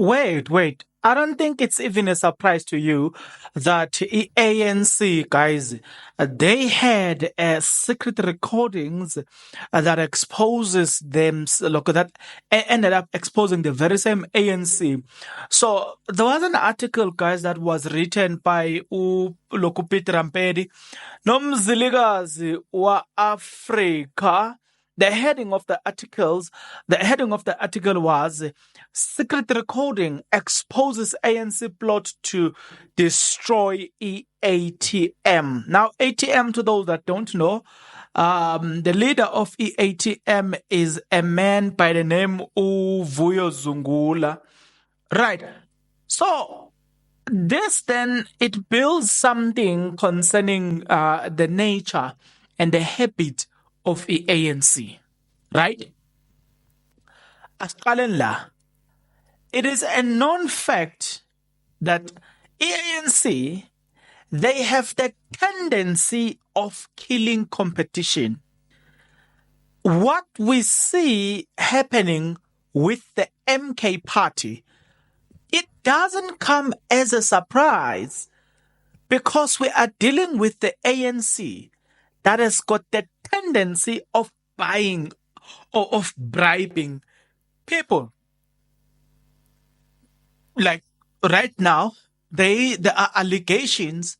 Wait. I don't think it's even a surprise to you that ANC guys, they had secret recordings that exposes them. Look, that ended up exposing the very same ANC. So there was an article, guys, that was written by Lokupit Rampedi, Nomziligazi wa Afrika. The heading of the article was Secret Recording Exposes ANC Plot to Destroy EATM. Now, ATM, to those that don't know, the leader of EATM is a man by the name Uvuyo Zungula. Right. So, this then, it builds something concerning the nature and the habit of the ANC, right? Asiqaleni la, it is a known fact that ANC, they have the tendency of killing competition. What we see happening with the MK party, it doesn't come as a surprise because we are dealing with the ANC that has got the tendency of buying or of bribing people. Like right now, there are allegations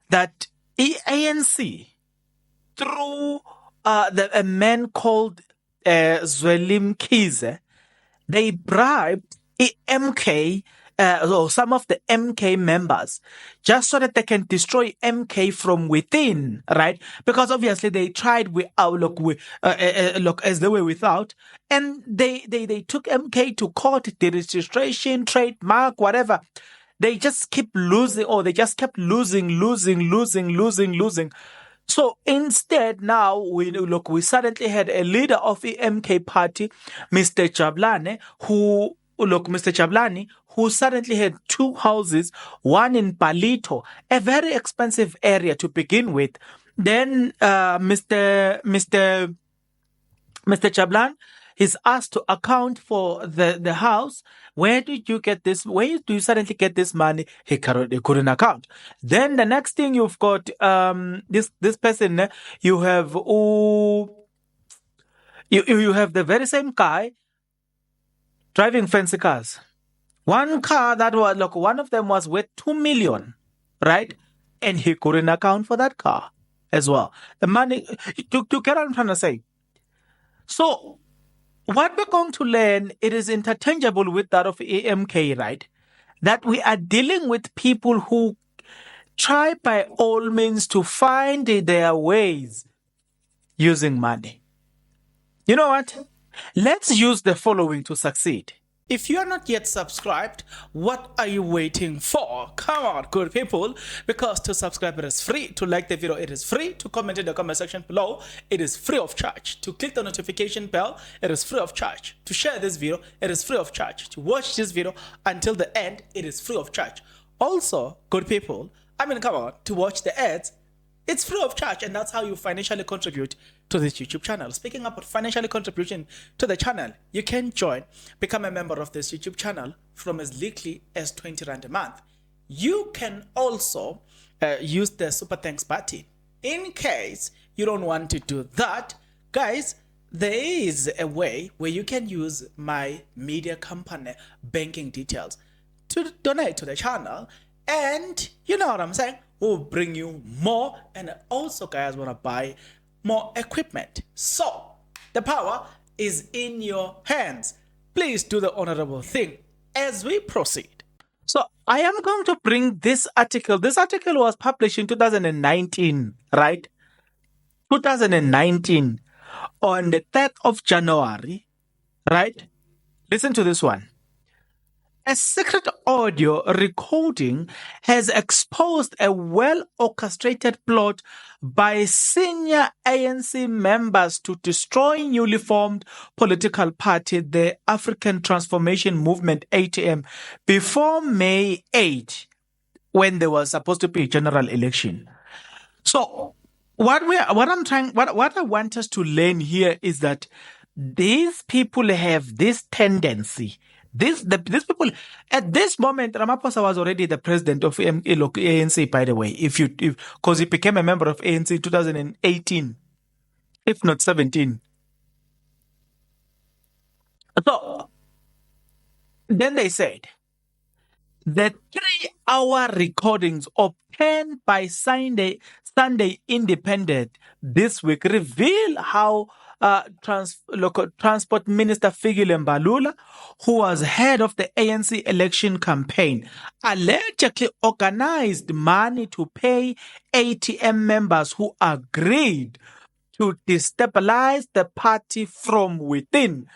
that ANC, through a man called Zwelim Kize, they bribed MK or some of the MK members just so that they can destroy MK from within, right? Because obviously they tried look as they were without, and they took MK to court, the registration, trademark, whatever. They just keep losing, or they just kept losing. So instead, now we suddenly had a leader of the MK party, Mr. Chablani, who suddenly had two houses, one in Palito, a very expensive area to begin with. Then Mr. Chablan is asked to account for the house. Where did you get this? Where do you suddenly get this money? He couldn't account. Then the next thing you've got this person. You have you have the very same guy driving fancy cars. One car that was, one of them was worth 2 million, right? And he couldn't account for that car as well. The money, to get what I'm trying to say. So, what we're going to learn, it is interchangeable with that of AMK, right? That we are dealing with people who try by all means to find their ways using money. You know what? Let's use the following to succeed. If you are not yet subscribed, what are you waiting for? Come on, good people, because to subscribe it is free, to like the video it is free, to comment in the comment section below it is free of charge, to click the notification bell it is free of charge, to share this video it is free of charge, to watch this video until the end it is free of charge. Also, good people, come on, to watch the ads it's free of charge, and that's how you financially contribute to this YouTube channel. Speaking about financially contribution to the channel, you can become a member of this YouTube channel from as little as 20 Rand a month. You can also use the Super Thanks button. In case you don't want to do that, guys, there is a way where you can use my media company banking details to donate to the channel, and you know what I'm saying, we'll bring you more, and also guys want to buy more equipment. So the power is in your hands. Please do the honorable thing as we proceed. So I am going to bring this article. This article was published in 2019, right? 2019 on the 3rd of January, right? Listen to this one. A secret audio recording has exposed a well-orchestrated plot by senior ANC members to destroy newly formed political party, the African Transformation Movement, ATM, before May 8, when there was supposed to be a general election. So, what I want us to learn here is that these people have this tendency. These people at this moment, Ramaphosa was already the president of ANC. By the way, because he became a member of ANC in 2018, if not 17. So then they said the 3-hour recordings obtained by Sunday Independent this week reveal how local transport minister Fikile Mbalula, who was head of the ANC election campaign, allegedly organized money to pay ATM members who agreed to destabilize the party from within.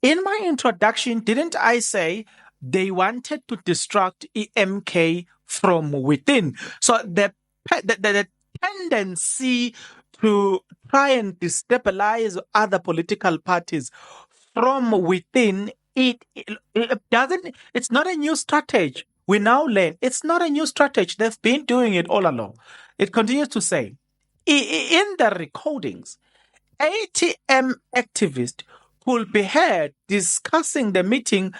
In my introduction, didn't I say they wanted to distract EMK from within? So the tendency to try and destabilize other political parties from within, it doesn't, it's not a new strategy. We now learn it's not a new strategy. They've been doing it all along. It continues to say, in the recordings, ATM activists could be heard discussing the meeting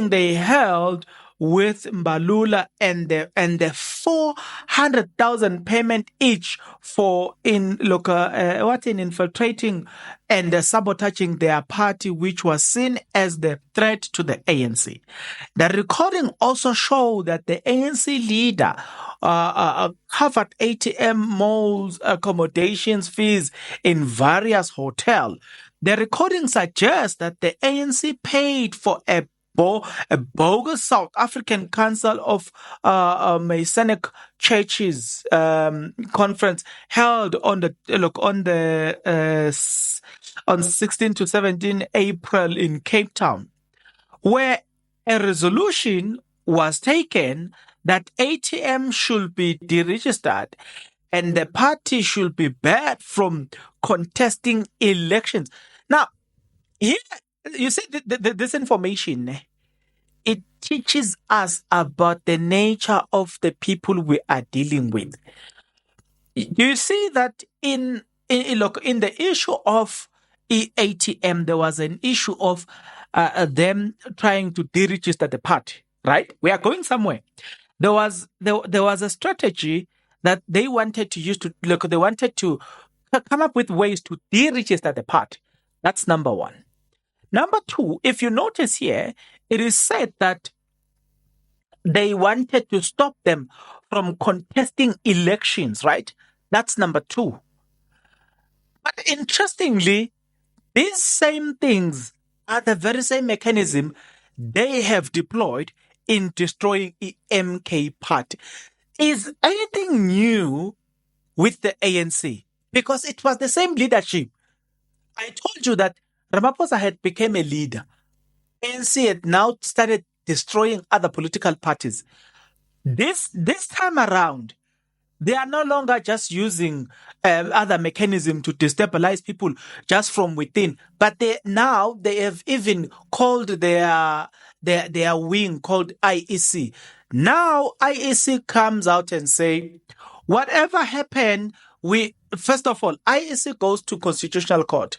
they held with Mbalula and the 400,000 payment each for infiltrating and sabotaging their party, which was seen as the threat to the ANC. The recording also showed that the ANC leader covered ATM malls accommodations fees in various hotels. The recording suggests that the ANC paid for a bogus South African Council of Masonic Churches conference held on 16 to 17 April in Cape Town, where a resolution was taken that ATM should be deregistered and the party should be barred from contesting elections. Now, here you see this information, it teaches us about the nature of the people we are dealing with. You see that in the issue of ATM, there was an issue of them trying to deregister the party, right? We are going somewhere. There was a strategy that they wanted to use to they wanted to come up with ways to deregister the party. That's number one. Number two, if you notice here, it is said that they wanted to stop them from contesting elections, right? That's number two. But interestingly, these same things are the very same mechanism they have deployed in destroying the MK party. Is anything new with the ANC? Because it was the same leadership. I told you that Ramaphosa had become a leader. ANC had now started destroying other political parties. This time around, they are no longer just using other mechanism to destabilize people just from within, but they have even called their wing called IEC. Now IEC comes out and say, whatever happened, first of all, IEC goes to Constitutional Court.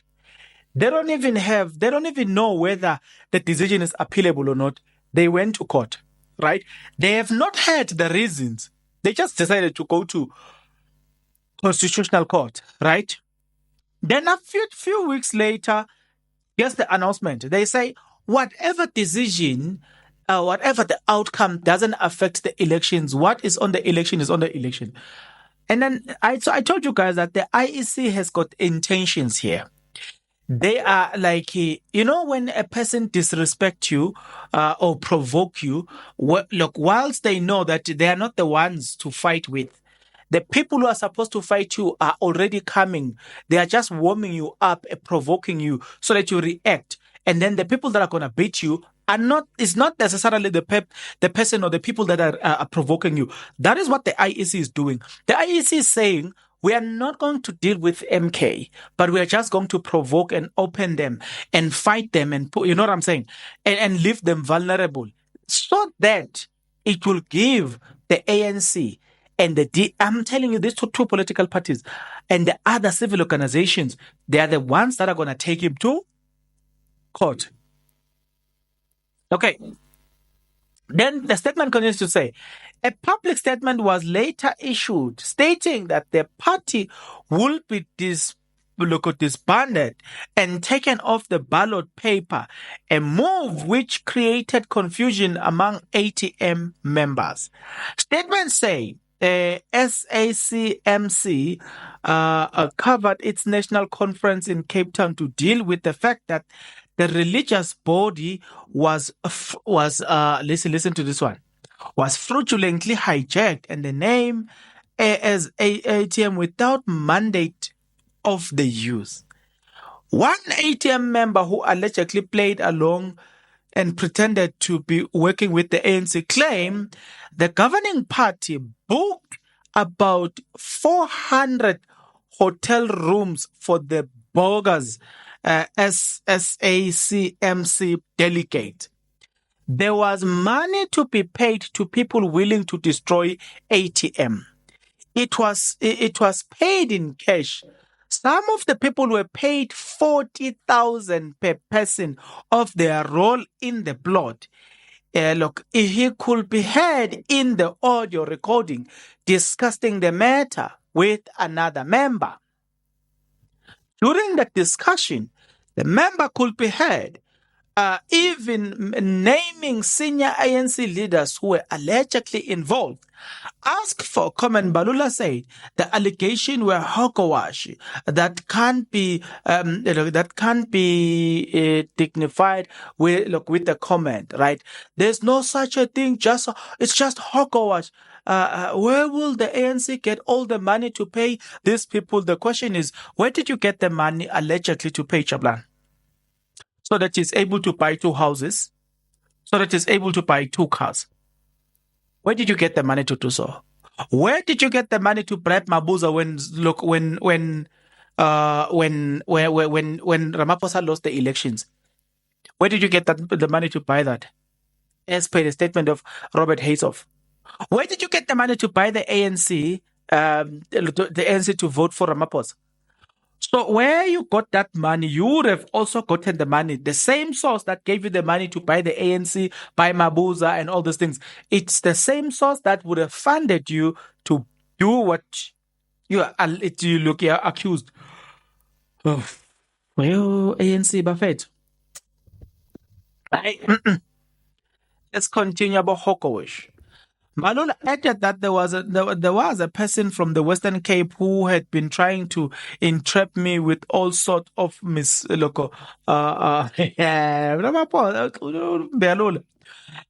They don't even know whether the decision is appealable or not. They went to court, right? They have not heard the reasons. They just decided to go to Constitutional Court, right? Then a few weeks later, here's the announcement. They say, whatever decision, whatever the outcome doesn't affect the elections. What is on the election is on the election. And then I told you guys that the IEC has got intentions here. They are like, when a person disrespect you or provoke you, look, whilst they know that they are not the ones to fight with, the people who are supposed to fight you are already coming. They are just warming you up, provoking you so that you react. And then the people that are going to beat you it's not necessarily the person or the people that are provoking you. That is what the IEC is doing. The IEC is saying, we are not going to deal with MK, but we are just going to provoke and open them and fight them and you know what I'm saying? And leave them vulnerable so that it will give the ANC and I'm telling you, these two political parties and the other civil organizations, they are the ones that are going to take him to court. Okay. Then the statement continues to say, a public statement was later issued stating that the party will be disbanded and taken off the ballot paper, a move which created confusion among ATM members. Statements say SACMC covered its national conference in Cape Town to deal with the fact that the religious body listen to this one, was fraudulently hijacked and the name as ATM without mandate of the use. One ATM member who allegedly played along and pretended to be working with the ANC claimed the governing party booked about 400 hotel rooms for the bogus SACMC delegate. There was money to be paid to people willing to destroy ATM. It was paid in cash. Some of the people were paid 40,000 per person of their role in the plot. Look, he could be heard in the audio recording discussing the matter with another member. During the discussion, the member could be heard even naming senior ANC leaders who were allegedly involved. Asked for comment, Balula said the allegation were hogwash that can't be dignified with the comment. Right? There's no such a thing. It's just hogwash. Where will the ANC get all the money to pay these people? The question is, where did you get the money allegedly to pay Chablan? So that he's able to buy 2 houses, so that he's able to buy 2 cars. Where did you get the money to do so? Where did you get the money to bribe Mabuza when Ramaphosa lost the elections? Where did you get the money to buy that? As per the statement of Robert Haysoff. Where did you get the money to buy the ANC, the ANC to vote for Ramaphosa? So where you got that money, you would have also gotten the money. The same source that gave you the money to buy the ANC, buy Mabuza and all those things. It's the same source that would have funded you to do what you're accused of. Well, ANC Buffett. Let's continue about Hokowish. Malula added that there was a person from the Western Cape who had been trying to entrap me with all sorts of The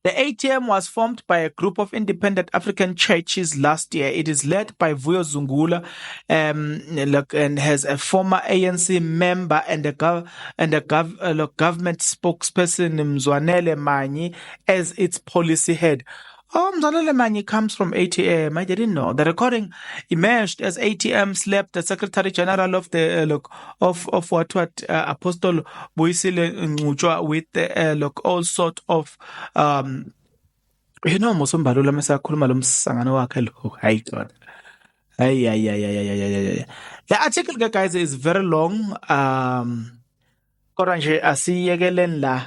ATM was formed by a group of independent African churches last year. It is led by Vuyo Zungula, and has a former ANC member and a government spokesperson, Mzwanele Manyi, as its policy head. Mzwanele Manyi comes from ATM. I didn't know. The recording emerged as ATM slapped the Secretary General of the Apostle Boisile Ngcutswa with all sort of Mosombalula mesakhuluma lo msangano wakhe lo. Hayi God. The article, guys, is very long. Kodwa nje asiyekeleni la.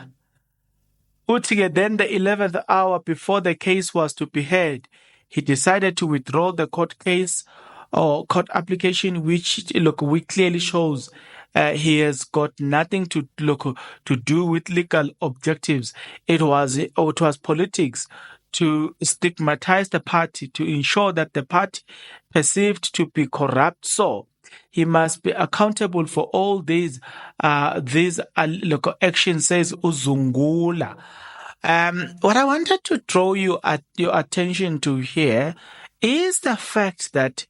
Then the 11th hour before the case was to be heard, he decided to withdraw the court case or court application, which we clearly shows he has got nothing to do with legal objectives. It was politics to stigmatize the party, to ensure that the party perceived to be corrupt. So he must be accountable for all these actions, says Uzungula. What I wanted to draw your attention to here is the fact that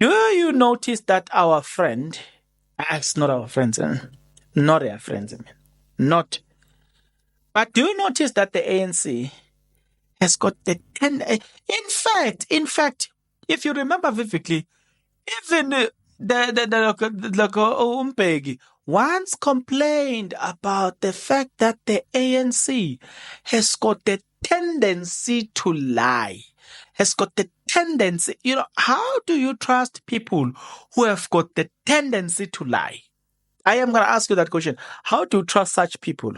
you notice that our friend, it's not our friends, not our friends, not. But do you notice that the ANC has got the in fact, if you remember vividly, even the Umpegi once complained about the fact that the ANC has got the tendency to lie, has got the tendency. How do you trust people who have got the tendency to lie? I am going to ask you that question. How do you trust such people?